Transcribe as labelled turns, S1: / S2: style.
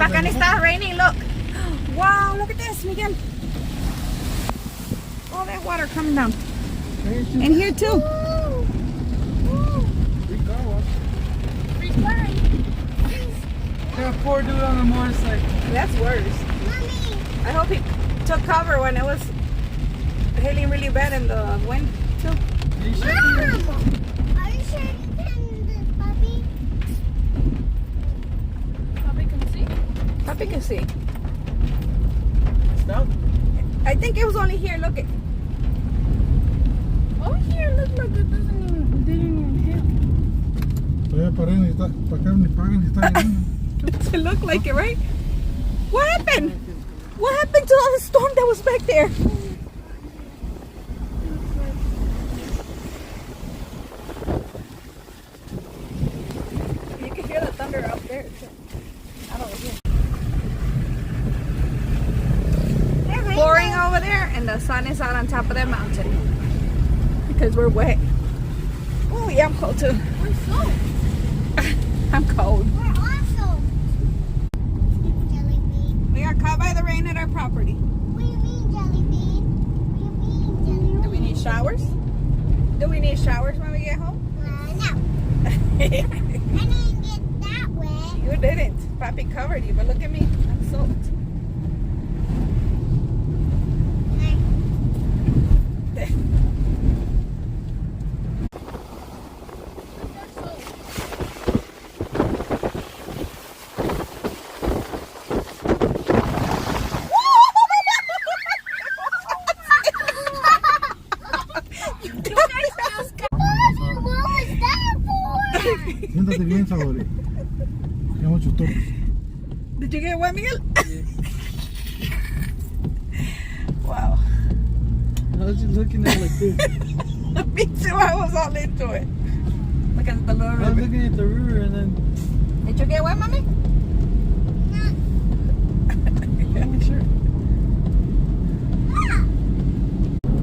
S1: Acá está raining, look. Wow, look at this, Miguel. All that water coming down. And here too.
S2: Got a poor dude on a motorcycle.
S1: That's worse.
S3: Mommy.
S1: I hope he took cover when it was hailing really bad in the wind too.
S2: You should
S3: Mom. Are you sure you can do this, puppy?
S4: Puppy can see.
S1: Papi can see.
S2: stop.
S1: I think it was only here. Look it.
S4: Oh, here, look like it didn't even hit.
S5: Todavía para acá ni pagan ni están llegando.
S1: Does it look like it, right? What happened? What happened to all the storm that was back there? You can hear the thunder out there. I don't hear. Pouring over there, and the sun is out on top of that mountain because we're wet. Oh yeah, I'm cold too.
S3: We're so.
S1: I'm cold.
S3: We're also. Jelly bean.
S1: We got caught by the rain at our property.
S3: What do you mean, jelly bean? What do you mean, jelly bean?
S1: Do we need showers? Do we need showers when we get home?
S3: No. I didn't get that wet.
S1: You didn't. Papi covered you, but look at me. I'm soaked.
S5: Siéntate bien, Sabori. Hay muchos toques.
S1: Did you get wet, Miguel? Wow.
S2: I was just looking at it like this.
S1: Me too. I was all into it. Look at the little
S2: I was
S1: river.
S2: looking at the river and then.
S1: Did you get wet, mommy?
S2: Oh, sure.